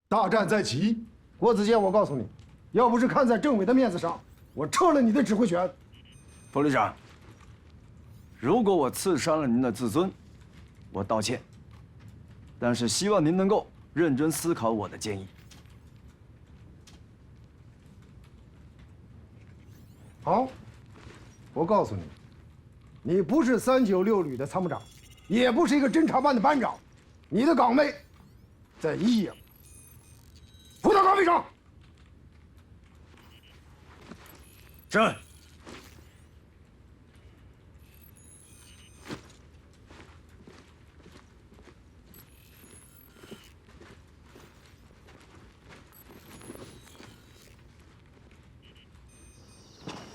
大战在即，郭子健，我告诉你，要不是看在政委的面子上，我撤了你的指挥权。副旅长，如果我刺伤了您的自尊，我道歉。但是希望您能够认真思考我的建议。好，我告诉你，你不是396旅的参谋长，也不是一个侦察办的班长，你的岗位在一营。回到岗位上。朕。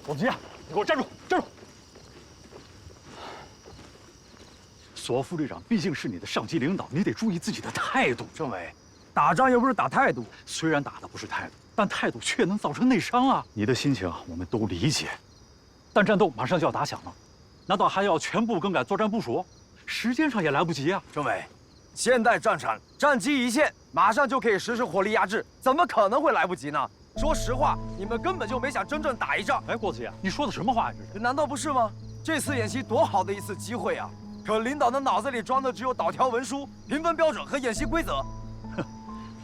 郭子健，你给我站住！站住！索副旅长毕竟是你的上级领导，你得注意自己的态度。政委，打仗又不是打态度，虽然打的不是态度，但态度却能造成内伤啊！你的心情我们都理解，但战斗马上就要打响了，难道还要全部更改作战部署？时间上也来不及啊！政委，现代战场战机一线，马上就可以实施火力压制，怎么可能会来不及呢？说实话，你们根本就没想真正打一仗。哎，郭子健，你说的什么话呀？这是？难道不是吗？这次演习多好的一次机会啊！可领导的脑子里装的只有导条文书、评分标准和演习规则。哼，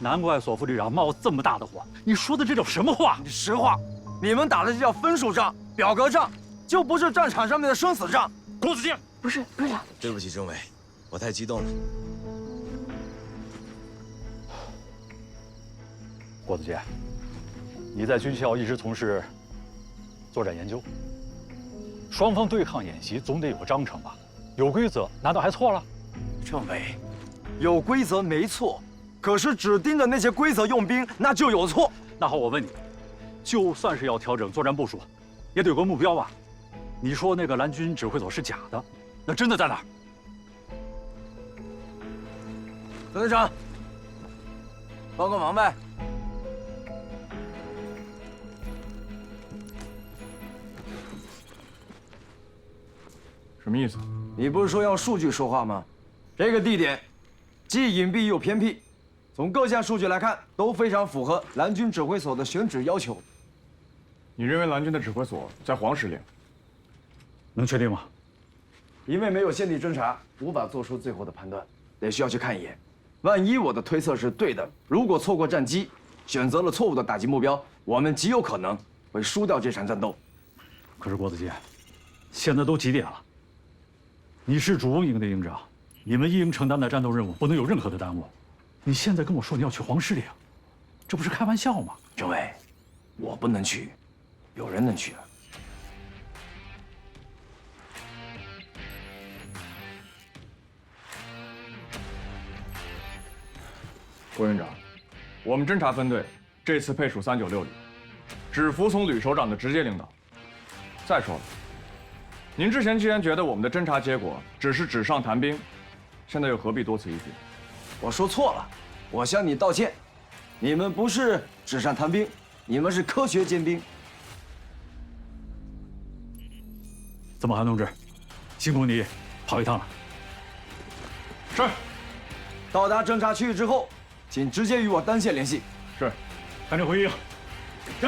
难怪索副旅长冒这么大的火。你说的这叫什么话？实话，你们打的这叫分数仗、表格仗，就不是战场上面的生死仗。郭子健，不是旅长，对不起，政委，我太激动了。郭子健，你在军校一直从事作战研究，双方对抗演习总得有个章程吧？有规则，难道还错了？政委，有规则没错，可是只盯着那些规则用兵，那就有错。那好，我问你，就算是要调整作战部署，也得有个目标吧？你说那个蓝军指挥所是假的，那真的在哪儿？孙队长，帮个忙呗。什么意思？你不是说要数据说话吗？这个地点既隐蔽又偏僻，从各项数据来看都非常符合蓝军指挥所的选址要求。你认为蓝军的指挥所在黄石岭？能确定吗？因为没有现地侦查，无法做出最后的判断，得需要去看一眼。万一我的推测是对的，如果错过战机，选择了错误的打击目标，我们极有可能会输掉这场战斗。可是郭子健，现在都几点了？你是主攻营的营长，你们一营承担的战斗任务不能有任何的耽误。你现在跟我说你要去黄石岭，这不是开玩笑吗？政委，我不能去，有人能去啊。郭营长，我们侦察分队这次配属396旅，只服从旅首长的直接领导。再说了，您之前既然觉得我们的侦察结果只是纸上谈兵，现在又何必多此一举？我说错了，我向你道歉。你们不是纸上谈兵，你们是科学尖兵。怎么，韩同志，辛苦你跑一趟了。是。到达侦察区域之后，请直接与我单线联系。是。赶紧回营。是。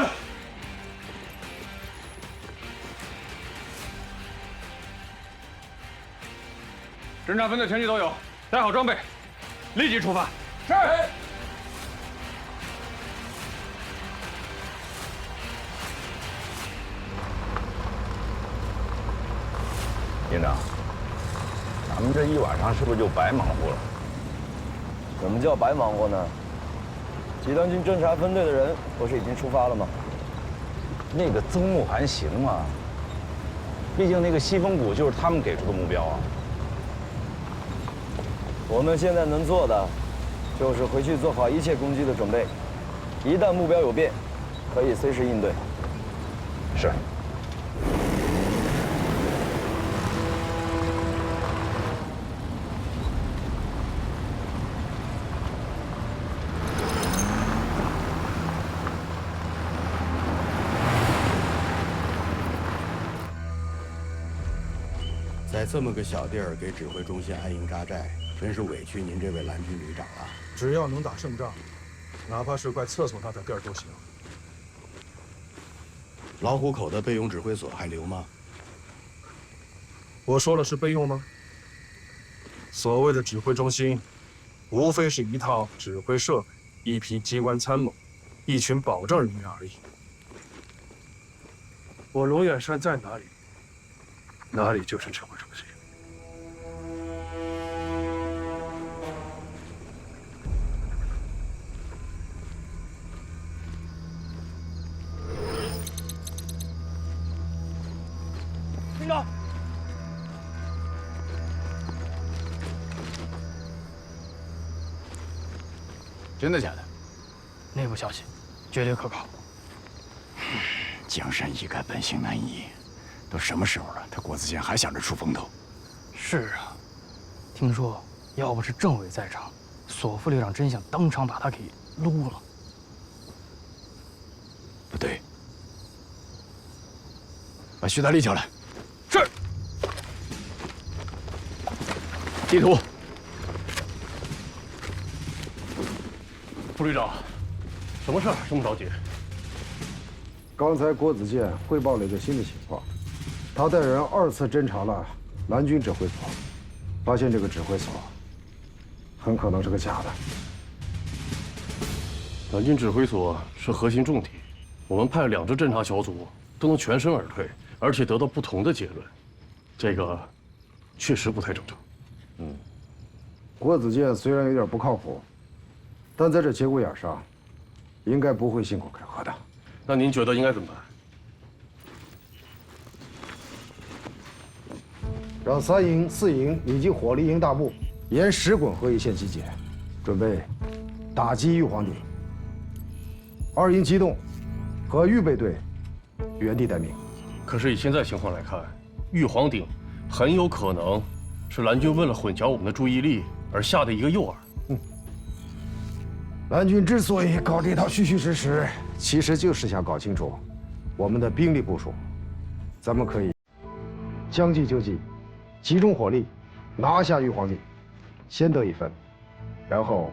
侦察分队全体都有，带好装备，立即出发。是。营长，咱们这一晚上是不是就白忙活了？什么叫白忙活呢？集团军侦察分队的人不是已经出发了吗？那个曾木还行吗？毕竟那个西风谷就是他们给出的目标啊。我们现在能做的，就是回去做好一切攻击的准备，一旦目标有变，可以随时应对。是。在这么个小地儿给指挥中心安营扎寨，真是委屈您这位蓝军旅长了。只要能打胜仗，哪怕是怪厕所那点地儿都行。老虎口的备用指挥所还留吗？我说了是备用吗？所谓的指挥中心，无非是一套指挥设备、一批机关参谋、一群保障人员而已。我龙眼山在哪里，哪里就是指挥中心。营长，真的假的？内部消息，绝对可靠。江山易改，本性难移。都什么时候了，他郭子健还想着出风头？是啊，听说要不是政委在场，索副旅长真想当场把他给撸了。不对，把徐大力叫来。是。地图。副旅长，什么事儿这么着急？刚才郭子健汇报了一个新的情况，他带人2次侦查了蓝军指挥所，发现这个指挥所很可能是个假的。蓝军指挥所是核心重点，我们派2支侦查小组都能全身而退，而且得到不同的结论，这个确实不太正常。郭子健虽然有点不靠谱，但在这节骨眼上，应该不会信口开河的。那您觉得应该怎么办？让3营、4营以及火力营大部沿石滚河一线集结，准备打击玉皇顶。2营机动，和预备队原地待命。可是以现在情况来看，玉皇顶很有可能是蓝军为了混淆我们的注意力而下的一个诱饵。蓝军之所以搞这套虚虚实实，其实就是想搞清楚我们的兵力部署。咱们可以将计就计，集中火力拿下玉皇顶，先得一分，然后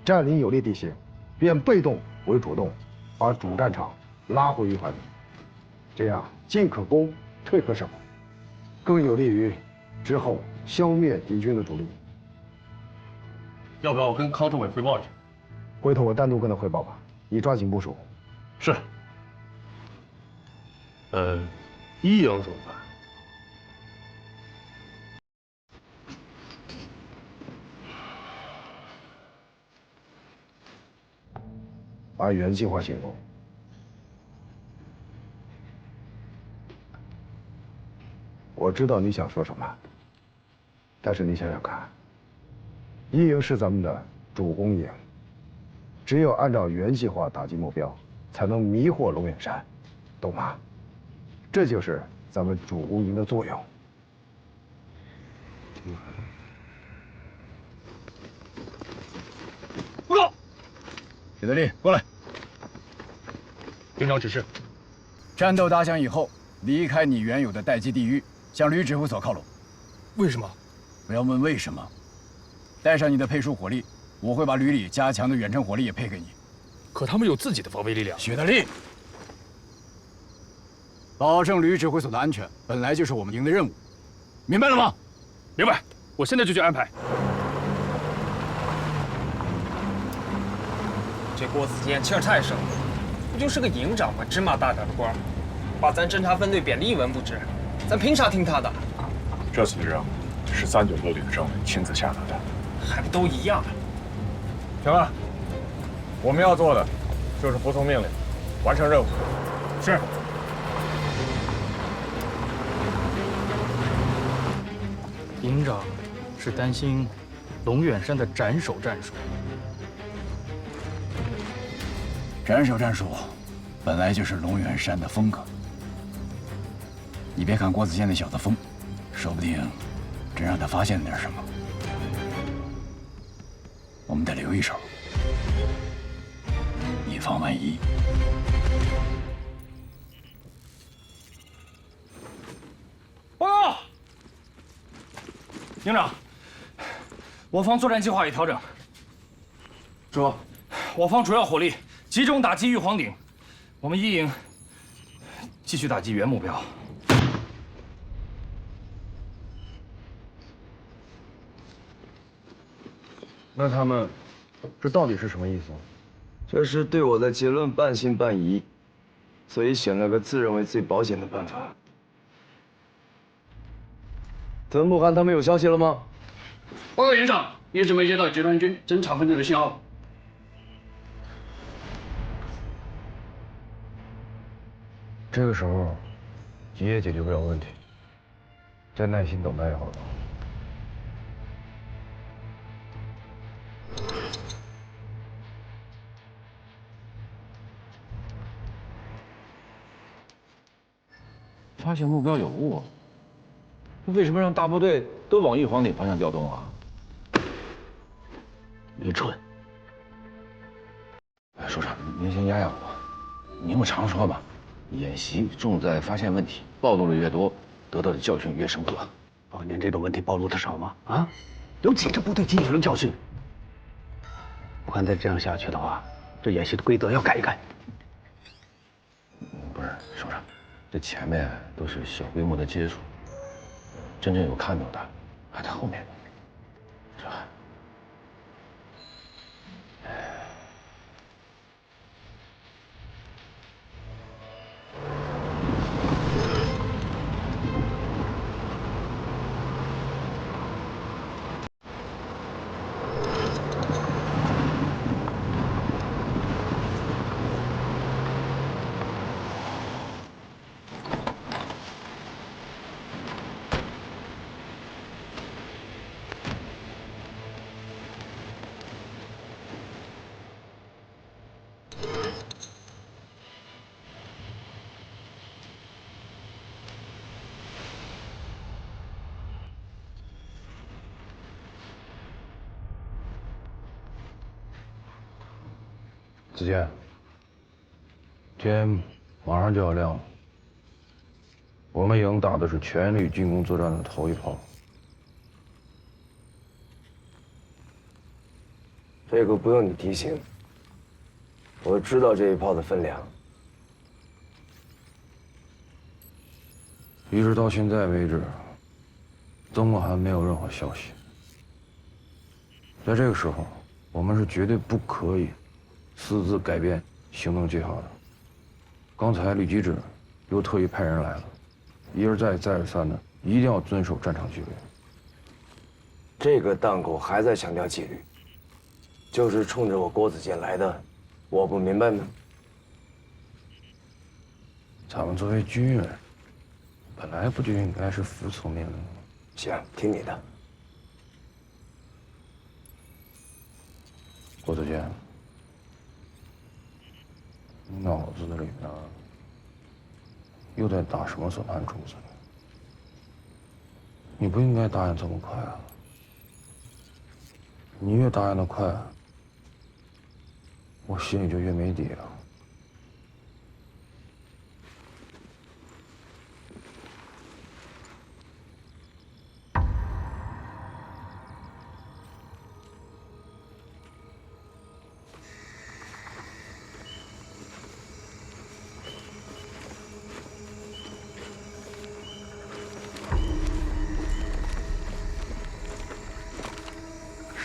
占领有利地形，变被动为主动，把主战场拉回玉皇顶。这样进可攻，退可守，更有利于之后消灭敌军的主力。要不要跟康政委汇报一下？回头我单独跟他汇报吧，你抓紧部署。是。1营怎么办？按原计划行动。我知道你想说什么，但是你想想看，1营是咱们的主攻营，只有按照原计划打击目标，才能迷惑龙眼山，懂吗？这就是咱们主攻营的作用。报告。徐德利，过来。营长指示：战斗打响以后，离开你原有的待机地域，向旅指挥所靠拢。为什么？不要问为什么。带上你的配属火力，我会把旅里加强的远程火力也配给你。可他们有自己的防卫力量。徐德利，保证旅指挥所的安全，本来就是我们营的任务，明白了吗？明白，我现在就去安排。这郭子健气儿太盛了，不就是个营长吗？芝麻大点的官，把咱侦察分队贬得一文不值，咱凭啥听他的？这次的任务是396旅的政委亲自下达的，还不都一样？行了，我们要做的就是服从命令，完成任务。是。营长是担心龙远山的斩首战术。斩首战术本来就是龙远山的风格。你别看郭子健那小子疯，说不定真让他发现了点什么。我们得留一手，以防万一。报告，营长，我方作战计划已调整。说，我方主要火力集中打击玉皇顶，我们一营继续打击原目标。那他们这到底是什么意思？这是对我的结论半信半疑，所以选了个自认为最保险的办法。屯木汗他们有消息了吗？报告营长，一直没接到集团军侦察分队的信号。这个时候，急也解决不了问题，再耐心等待就好了。发现目标有误，为什么让大部队都往玉皇顶方向调动啊？愚蠢！首长，您先压压我。您不常说吗？演习重在发现问题，暴露的越多，得到的教训越深刻。您这种问题暴露的少吗？啊，有几支部队汲取了教训？我看再这样下去的话，这演习的规则要改一改。不是，首长，这前面都是小规模的接触，真正有看头的还在后面。这。子健，天马上就要亮了，我们营打的是全力进攻作战的头一炮。这个不用你提醒，我知道这一炮的分量。一直到现在为止，曾木汗没有任何消息。在这个时候，我们是绝对不可以私自改变行动计划的。刚才吕吉之又特意派人来了，一而再再而三的一定要遵守战场纪律。这个档口还在强调纪律，就是冲着我郭子健来的，我不明白吗？咱们作为军人，本来不就应该是服从命令吗？行，听你的。郭子健，你脑子里面又在打什么算盘珠子呢？你不应该答应这么快啊！你越答应的快，我心里就越没底了。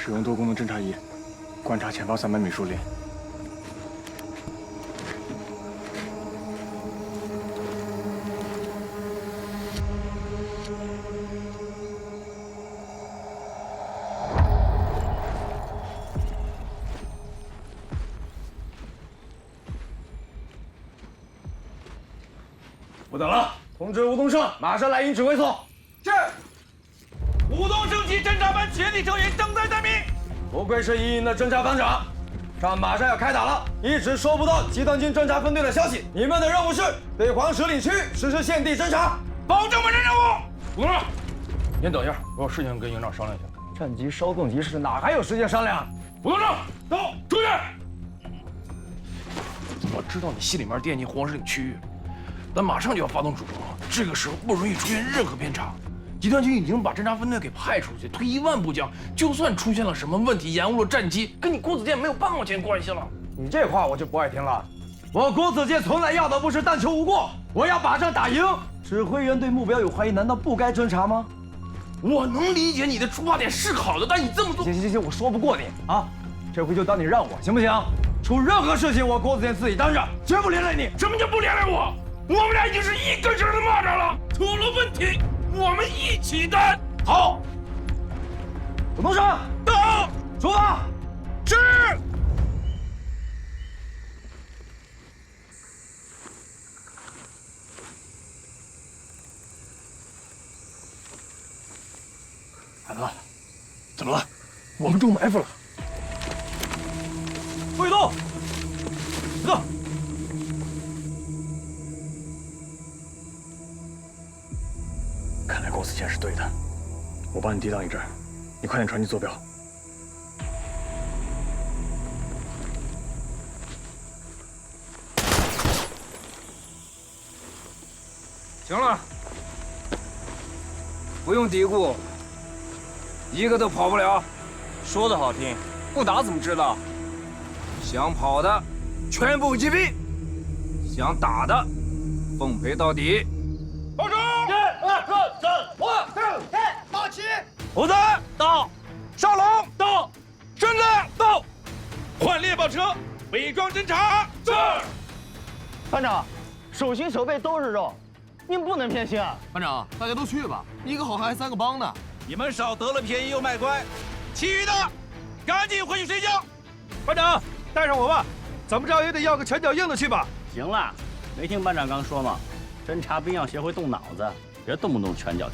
使用多功能侦察仪，观察前方300米树林。不等了，通知吴东胜，马上来营指挥所。是。吴东升级侦察班全体成员正在待命。不愧是一营的侦察班长，仗马上要开打了，一直收不到集团军侦察分队的消息。你们的任务是对黄石岭区实施现地侦察，保证完成任务。吴东升，您等一下，我有事情跟营长商量一下。战机稍纵即逝，哪还有时间商量？吴东升，走，出去。我知道你心里面惦记黄石岭区域，咱马上就要发动主攻了，这个时候不容易出现任何偏差。集团军已经把侦察分队给派出去，退1万步讲，就算出现了什么问题，延误了战机，跟你郭子健没有半毛钱关系了。你这话我就不爱听了。我郭子健从来要的不是但求无过，我要把仗打赢。指挥员对目标有怀疑，难道不该侦查吗？我能理解你的出发点是好的，但你这么做……行，我说不过你啊，这回就当你让我，行不行？出任何事情，我郭子健自己担着，绝不连累你。什么叫不连累我？我们俩已经是一根筋的蚂蚱了，出了问题我们一起担。好，总动手，到，出发。是。海子，怎么了？我们中埋伏了。不许动！别动！看来郭子健是对的，我帮你抵挡一阵，你快点传递坐标。行了，不用嘀咕，一个都跑不了。说的好听，不打怎么知道？想跑的全部击毙，想打的奉陪到底。报仇！报齐！虎子到，少龙到，顺子到，换猎豹车，伪装侦查。是。班长，手心手背都是肉，您不能偏心啊！班长，大家都去吧，一个好汉还3个帮呢。你们少得了便宜又卖乖，其余的赶紧回去睡觉。班长，带上我吧，怎么着也得要个拳脚硬的去吧。行了，没听班长刚说吗？侦察兵要学会动脑子，别动不动拳脚。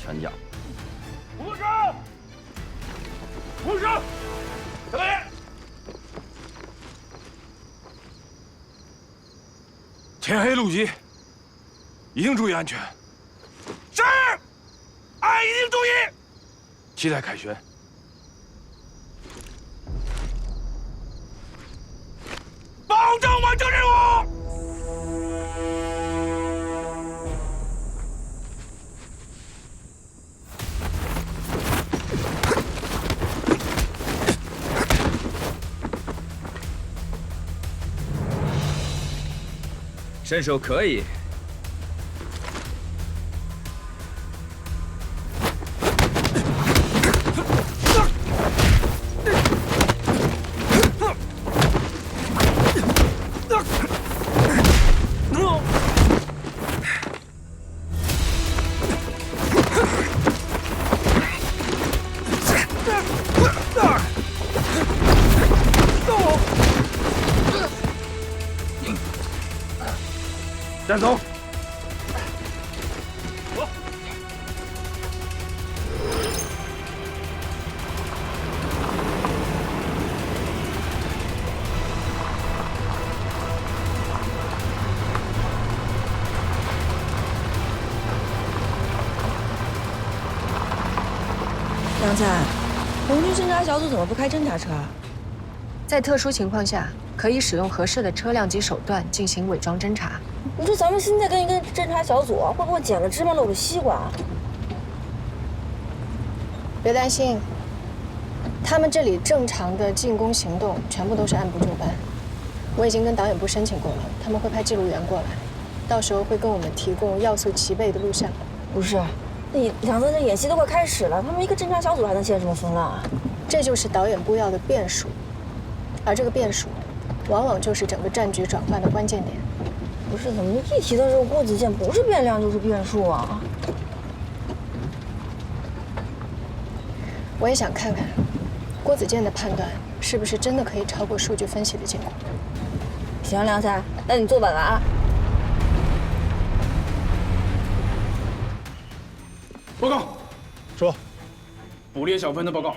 武士，下来。天黑路急，一定注意安全。是，俺一定注意。期待凯旋。保证完成任务。身手可以。站走！杨菜，红军侦察小组怎么不开侦察车啊？在特殊情况下，可以使用合适的车辆及手段进行伪装侦察。你说咱们现在跟一个侦察小组，会不会捡了芝麻漏了西瓜？别担心，他们这里正常的进攻行动全部都是按部就班。我已经跟导演部申请过了，他们会派记录员过来，到时候会跟我们提供要素齐备的录像。不是，那两个人演戏都快开始了，他们一个侦察小组还能泄什么风浪啊？这就是导演部要的变数，而这个变数，往往就是整个战局转换的关键点。不是，怎么一提到这个郭子健，不是变量就是变数啊？我也想看看，郭子健的判断是不是真的可以超过数据分析的结果。行，梁才，那你坐稳了啊。报告，说，捕猎小分的报告，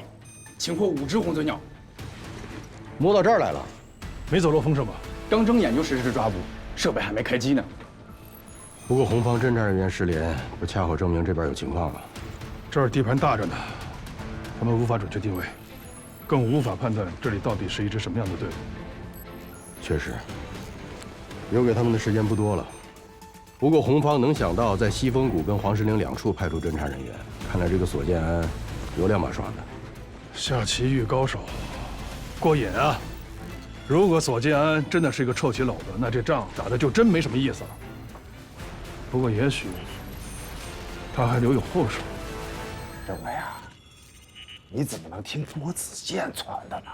擒获5只红嘴鸟。摸到这儿来了，没走漏风声吧？刚睁眼就实施抓捕，设备还没开机呢。不过红方侦察人员失联，不恰好证明这边有情况吗？这儿地盘大着呢，他们无法准确定位，更无法判断这里到底是一支什么样的队伍。确实，留给他们的时间不多了。不过红方能想到在西风谷跟黄石岭2处派出侦察人员，看来这个索建安有2把刷子。下棋遇高手，过瘾啊！如果索建安真的是一个臭棋篓子，那这仗打的就真没什么意思了。不过也许他还留有后手。政委啊，你怎么能听郭子健传的呢？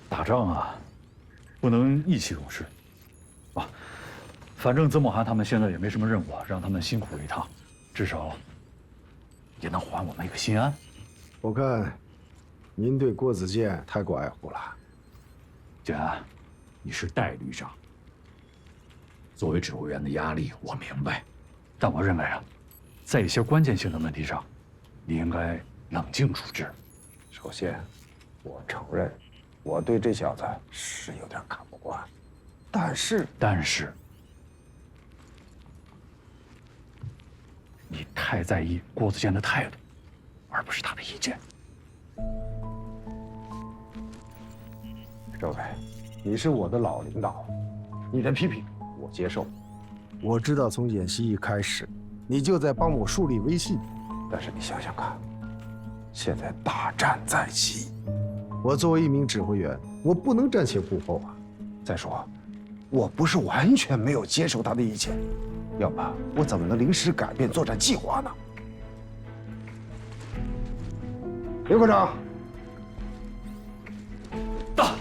打仗啊，不能意气用事。啊，反正曾某涵他们现在也没什么任务，让他们辛苦了一趟，至少也能还我们一个心安。我看您对郭子健太过爱护了。建安，你是代旅长，作为指挥员的压力我明白，但我认为啊，在一些关键性的问题上，你应该冷静处置。首先，我承认我对这小子是有点看不惯，但是你太在意郭子健的态度，而不是他的意见。政委，你是我的老领导，你的批评我接受。我知道从演习一开始，你就在帮我树立威信，但是你想想看，现在大战在即，我作为一名指挥员，我不能瞻前顾后啊。再说，我不是完全没有接受他的意见，要不我怎么能临时改变作战计划呢？刘科长，到。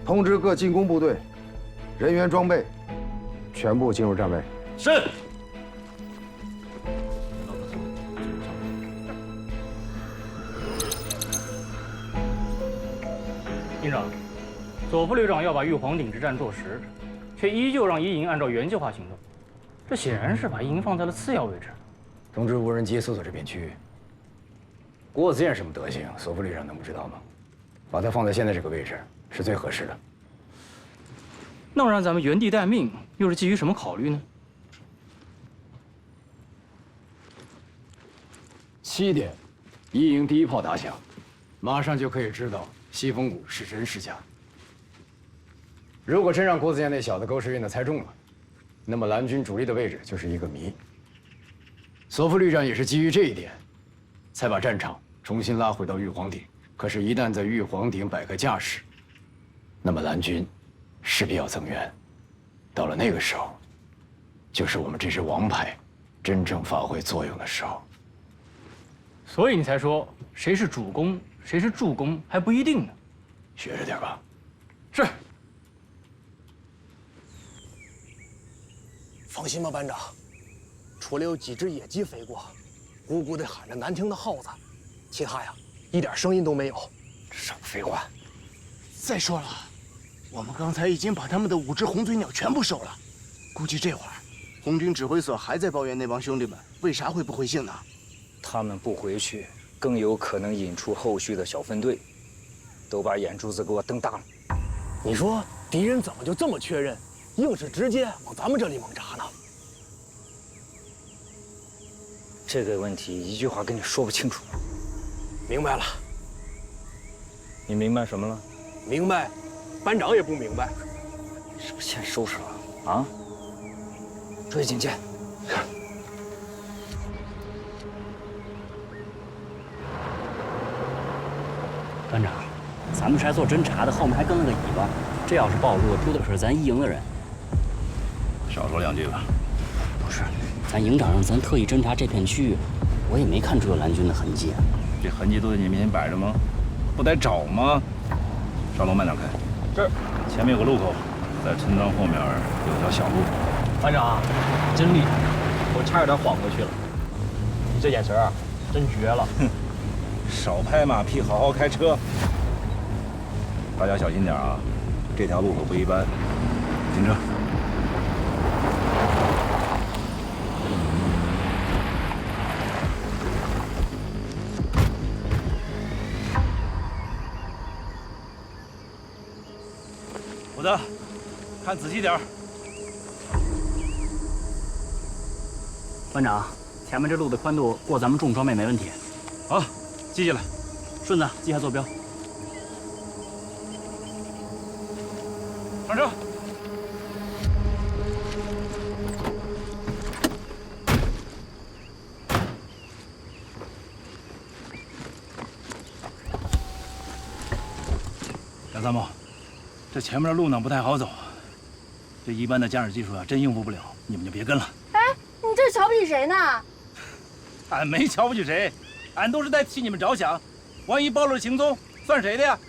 通知各进攻部队，人员装备全部进入站位。是。营长，左副旅长要把玉皇顶之战做实，却依旧让一营按照原计划行动，这显然是把一营放在了次要位置。通知无人机搜索这片区域。郭子健什么德行，索副旅长能不知道吗？把他放在现在这个位置是最合适的。那么让咱们原地待命，又是基于什么考虑呢？7点，一营第一炮打响，马上就可以知道西风谷是真是假。如果真让郭子健那小子狗屎运的猜中了，那么蓝军主力的位置就是一个谜。索副旅长也是基于这一点，才把战场重新拉回到玉皇顶。可是，一旦在玉皇顶摆个架势，那么蓝军势必要增援。到了那个时候，就是我们这支王牌真正发挥作用的时候。所以你才说谁是主攻，谁是助攻还不一定呢。学着点吧。是。放心吧，班长，除了有几只野鸡飞过，咕咕地喊着难听的耗子，其他呀一点声音都没有。少废话。再说了，我们刚才已经把他们的5只红嘴鸟全部收了，估计这会儿红军指挥所还在抱怨那帮兄弟们为啥会不回信呢？他们不回去，更有可能引出后续的小分队，都把眼珠子给我瞪大了。你说敌人怎么就这么确认，硬是直接往咱们这里猛扎呢？这个问题一句话跟你说不清楚。明白了。你明白什么了？明白，班长也不明白。是不是先收拾了啊？注意警戒。班长，咱们是来做侦查的，后面还跟了个尾巴，这要是暴露，丢的可是咱一营的人。少说2句吧。不是，咱营长让咱特意侦查这片区域，我也没看出有蓝军的痕迹啊。这痕迹都在你面前摆着吗？不得找吗？少龙慢点开。是。前面有个路口，在村庄后面有条小路。班长，真厉害，我差点晃过去了。你这眼神啊，真绝了。哼，少拍马屁，好好开车。大家小心点啊，这条路可不一般。停车。虎子，看仔细点儿。班长，前面这路的宽度过咱们重装备没问题。好，记下来。顺子，记下坐标。上车。杨参谋，这前面的路呢不太好走，这一般的驾驶技术啊真应付不了，你们就别跟了。哎，你这是瞧不起谁呢？俺没瞧不起谁，俺都是在替你们着想。万一暴露了行踪，算谁的呀？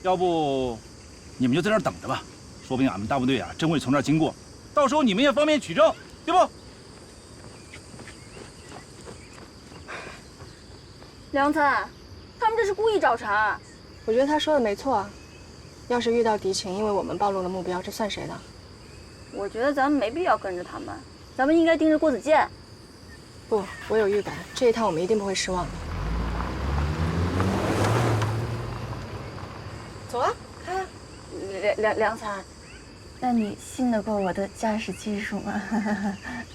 要不，你们就在这儿等着吧，说不定俺们大部队啊真会从这儿经过，到时候你们也方便取证，对不？梁参，他们这是故意找茬。我觉得他说的没错啊。要是遇到敌情，因为我们暴露了目标，这算谁的？我觉得咱们没必要跟着他们，咱们应该盯着郭子健。不，我有预感，这一趟我们一定不会失望的。走啊，开啊！梁参，那你信得过我的驾驶技术吗？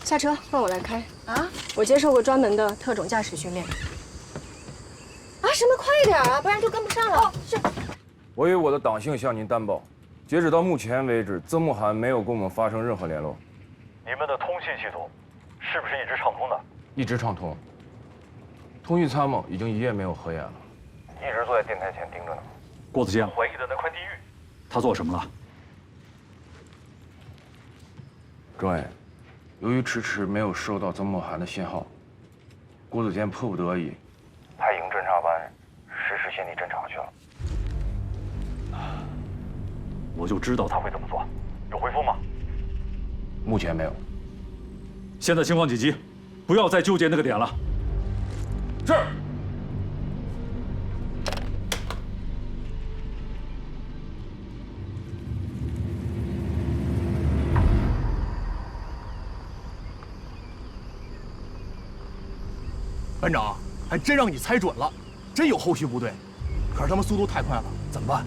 下车，换我来开啊！我接受过专门的特种驾驶训练。啊，什么快一点啊，不然就跟不上了。哦，是。我以我的党性向您担保，截止到目前为止，曾慕涵没有跟我们发生任何联络。你们的通信系统是不是一直畅通的？一直畅通。通讯参谋已经1夜没有合眼了，一直坐在电台前盯着呢。郭子健，怀疑的那块地域，他做什么了？政委，由于迟迟没有收到曾慕涵的信号，郭子健迫不得已派营侦察班实施现地侦查去了。我就知道他会这么做。有回复吗？目前没有。现在情况紧急，不要再纠结那个点了。是。班长，还真让你猜准了，真有后续部队，可是他们速度太快了，怎么办？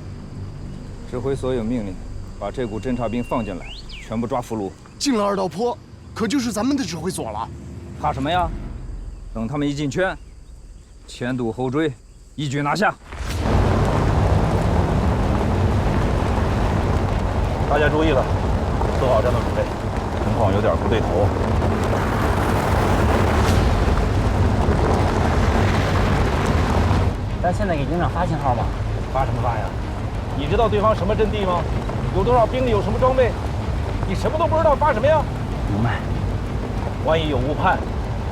指挥所有命令，把这股侦察兵放进来，全部抓俘虏。进了2道坡，可就是咱们的指挥所了。怕什么呀？等他们一进圈，前堵后追，一举拿下。大家注意了，做好战斗准备，情况有点不对头。咱现在给营长发信号吗？发什么发呀？你知道对方什么阵地吗？有多少兵力？有什么装备？你什么都不知道，发什么呀？明白。万一有误判，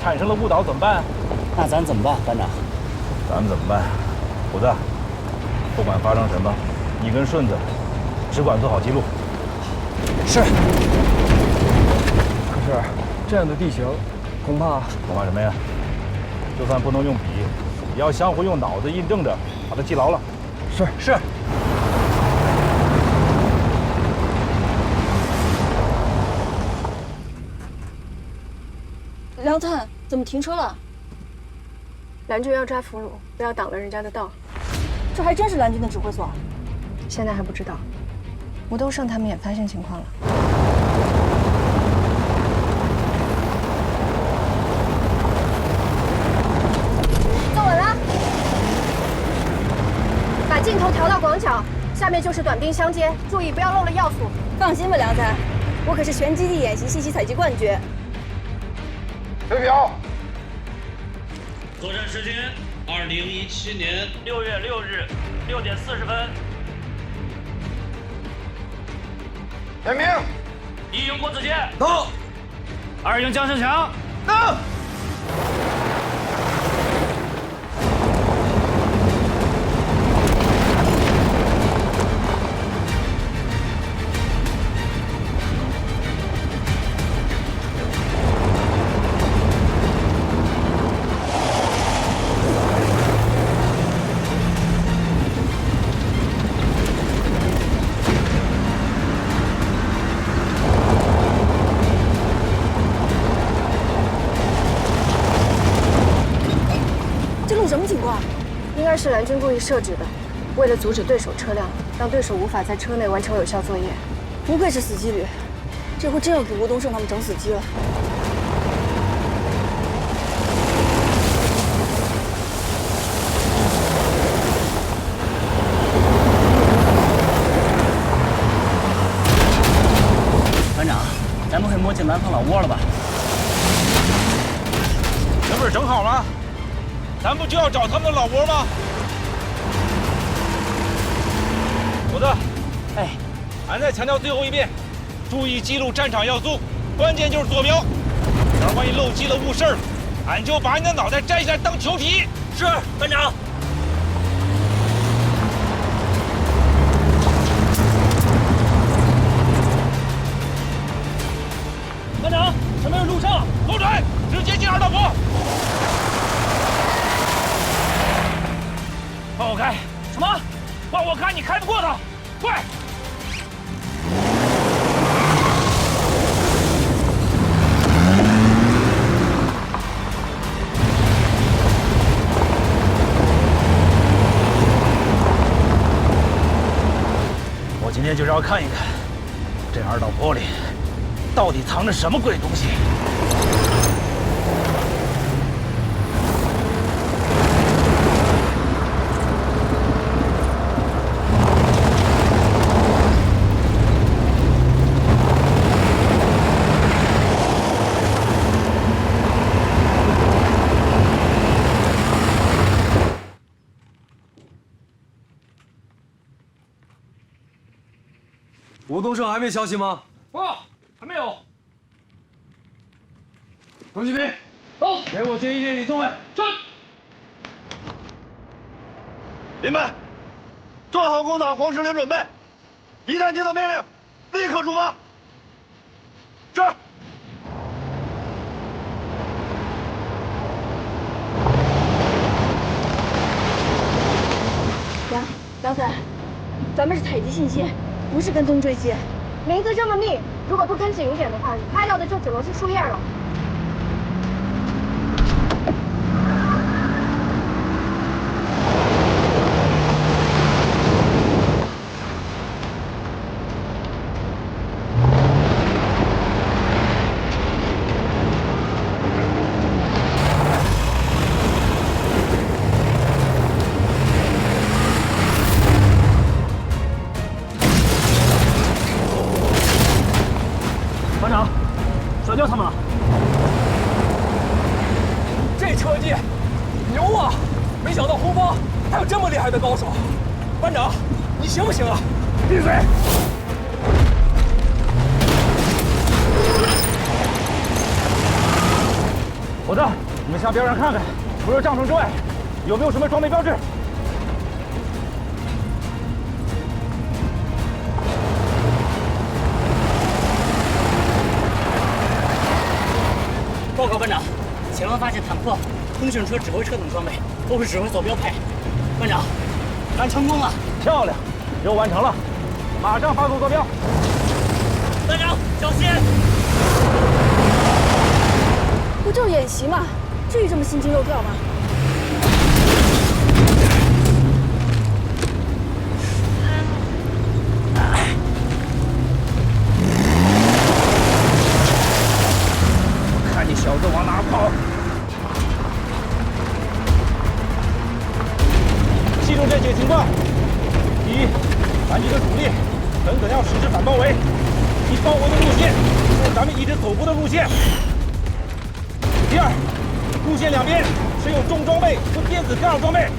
产生了误导怎么办？那咱怎么办，班长？咱们怎么办？虎子，不管发生什么，你跟顺子只管做好记录。是。可是这样的地形，恐怕什么呀？就算不能用笔，也要相互用脑子印证着，把它记牢了。是。梁探，怎么停车了？蓝军要抓俘虏，不要挡了人家的道。这还真是蓝军的指挥所？现在还不知道，吴东胜他们也发现情况了。坐稳了，把镜头调到广角，下面就是短兵相接，注意不要漏了要素。放心吧，梁探，我可是全基地演习信息采集冠军。备表。作战时间：2017年6月6日6点40分。点名。1营郭子健到。2营江胜强到。什么情况？应该是蓝军故意设置的，为了阻止对手车辆，让对手无法在车内完成有效作业。不愧是死机旅，这回真要给吴东胜他们整死机了。班长，咱们会摸进南方老窝了吧？这不是整好了？咱不就要找他们的老窝吗？伙子，哎，俺再强调最后一遍，注意记录战场要素，关键就是坐标。要是万一漏记了误事儿，俺就把你的脑袋摘下来当球皮。是，班长。班长，前面有路上，左转，直接进2道坡。放我开！什么？放我开！你开不过他！快！我今天就是要看一看，这2道坡里到底藏着什么鬼东西。吴东胜还没消息吗？不，还没有。董启兵，走，给我接一列李宗伟。是。林们，做好攻打黄石岭准备，一旦接到命令，立刻出发。是。梁总，咱们是采集信息，不是跟踪追击。林子这么密，如果不跟紧一点的话，拍到的就只能是树叶了。班长，甩掉他们了。这车技牛啊！没想到红方还有这么厉害的高手。班长，你行不行啊？闭嘴！伙子，你们向边上看看，除了帐篷之外，有没有什么装备标志？报告班长，前方发现坦克、通讯车、指挥车等装备，都是指挥所标配。班长，咱成功了！漂亮，任务完成了，马上发送坐标。班长，小心！不就是演习吗？至于这么心惊肉跳吗？看你小子往哪跑！记住这几个情况：第一，咱军的主力等等要实施反包围，你包围的路线是咱们一直走过的路线。第二，路线两边持有重装备和电子干扰装备。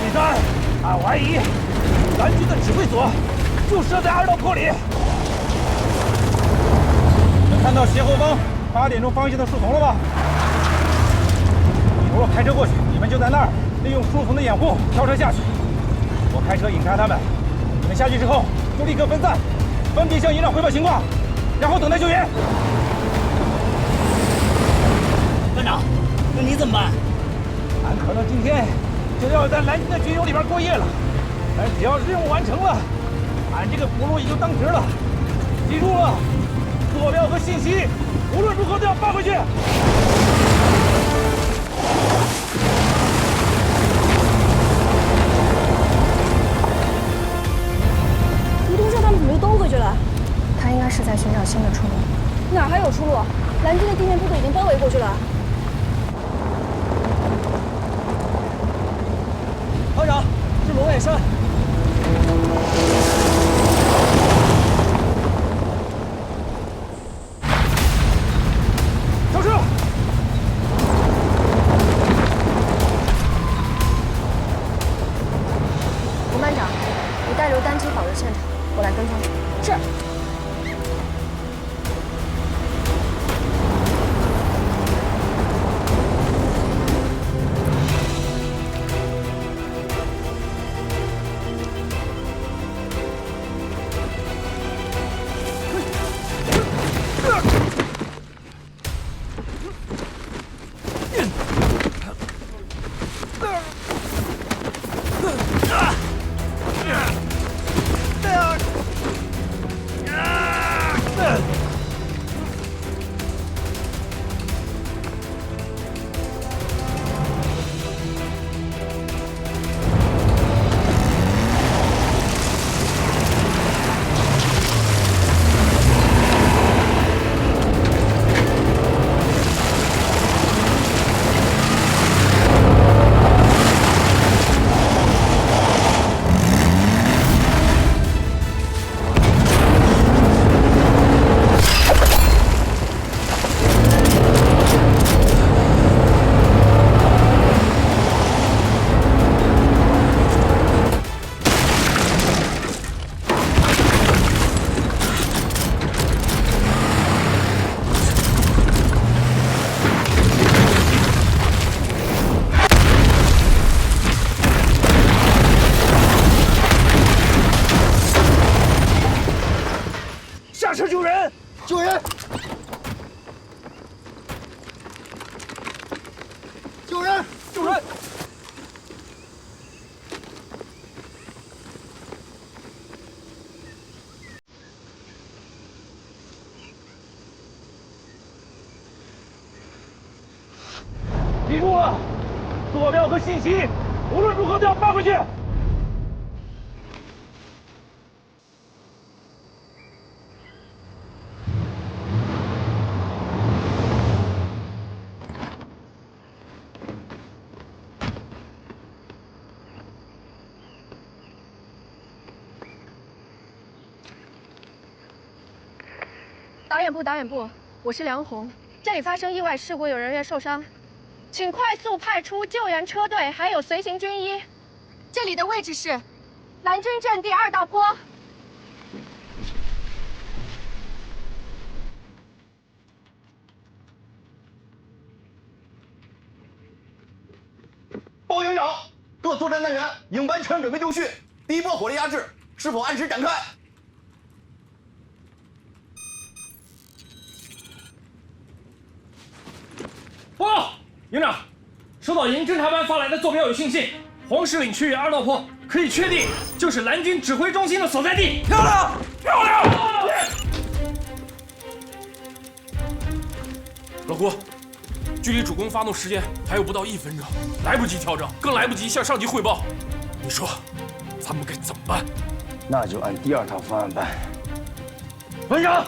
第三，俺怀疑咱军的指挥所就设在2道坡里。能看到斜后方8点钟方向的树丛了吧？一会儿我开车过去，你们就在那儿利用树丛的掩护跳车下去。我开车引开他们，你们下去之后就立刻分散，分别向营长汇报情况，然后等待救援。班长，那你怎么办？俺可能今天就要在蓝军的军营里边过夜了，但只要任务完成了，俺这个部落也就当值了。记住了，坐标和信息无论如何都要发回去。吴东胜他们怎么又都回去了？他应该是在寻找新的出路。哪还有出路？蓝军的地面部队已经包围过去了。团长，是龙尾山。上车！带留单机保着现场，我来跟踪。是。下车救人！救人！救人！救人！记住了，坐标和信息无论如何都要发回去。导演部，我是梁红，这里发生意外事故，有人员受伤，请快速派出救援车队，还有随行军医。这里的位置是蓝军阵地2道坡。报营长，各作战单元营班全准备就绪，第一波火力压制，是否按时展开？报告，营长，收到营侦察班发来的坐标有信息，黄石岭区域2道坡，可以确定就是蓝军指挥中心的所在地。漂亮，漂亮！老郭，距离主攻发动时间还有不到1分钟，来不及调整，更来不及向上级汇报。你说，咱们该怎么办？那就按第2套方案办。班长，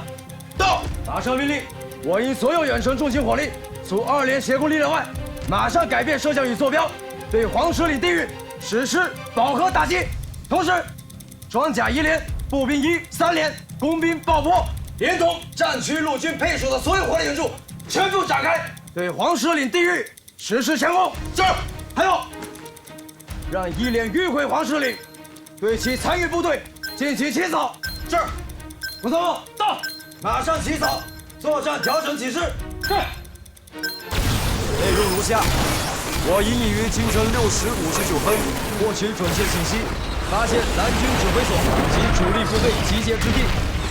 到！马上命令，我营所有远程重型火力，除2连协攻力量外，马上改变射向与坐标，对黄石岭地域实施饱和打击。同时，装甲1连、步兵1、3连、工兵爆破，连同战区陆军配属的所有火力援助，全部展开，对黄石岭地域实施强攻。是。还有，让1连迂回黄石岭，对其残余部队进行清扫。是。胡总，到，马上起草作战调整指示。是。内容如下：我营已于清晨6时59分获取准确信息，发现蓝军指挥所及主力部队集结之地，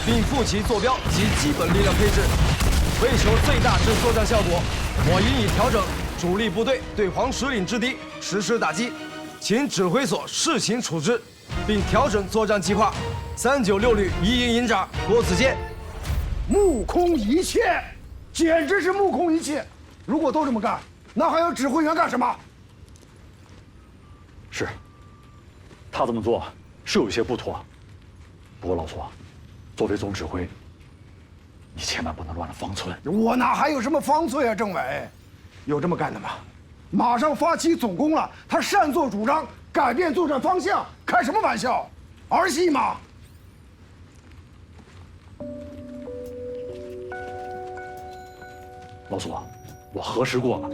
并附其坐标及基本力量配置。为求最大之作战效果，我营已调整主力部队对黄石岭之敌实施打击，请指挥所视情处置，并调整作战计划。396旅一营营长郭子健。目空一切，简直是目空一切。如果都这么干，那还要指挥员干什么？是，他这么做是有一些不妥。不过老苏，作为总指挥，你千万不能乱了方寸。我哪还有什么方寸啊，政委？有这么干的吗？马上发起总攻了，他擅作主张，改变作战方向，开什么玩笑？儿戏吗？老苏，我核实过了，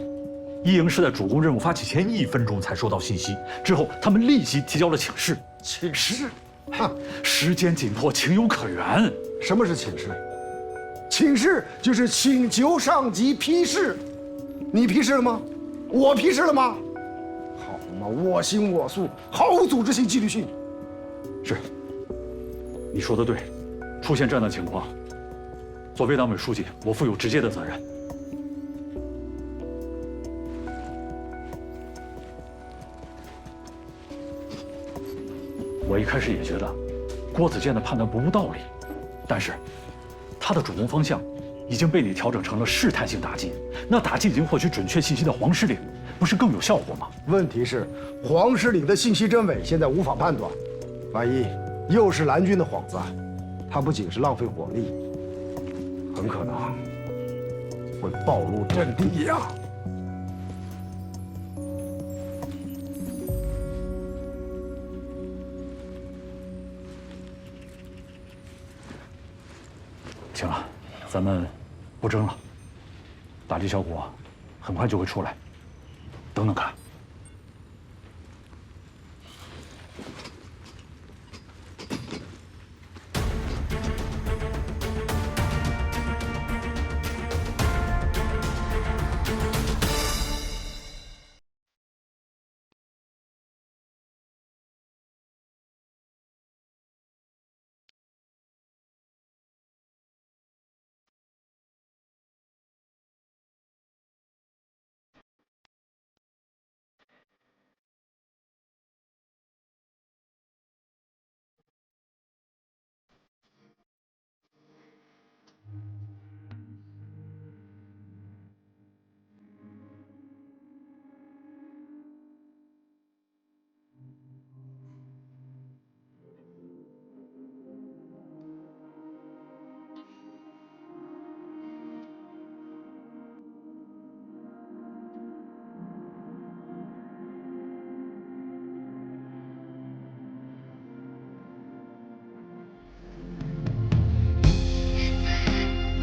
一营是在主攻任务发起前1分钟才收到信息，之后他们立即提交了请示。请示？时间紧迫，情有可原。什么是请示？请示就是请求上级批示。你批示了吗？我批示了吗？好嘛，我行我素，毫无组织性、纪律性。是，你说的对。出现这样的情况，作为党委书记，我负有直接的责任。我一开始也觉得郭子健的判断不无道理，但是他的主攻方向已经被你调整成了试探性打击。那打击已经获取准确信息的黄石岭，不是更有效果吗？问题是黄石岭的信息真伪现在无法判断，万一又是蓝军的幌子，他不仅是浪费火力，很可能会暴露阵地呀。行了，咱们不争了，打击效果很快就会出来，等等看。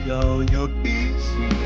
要有底气。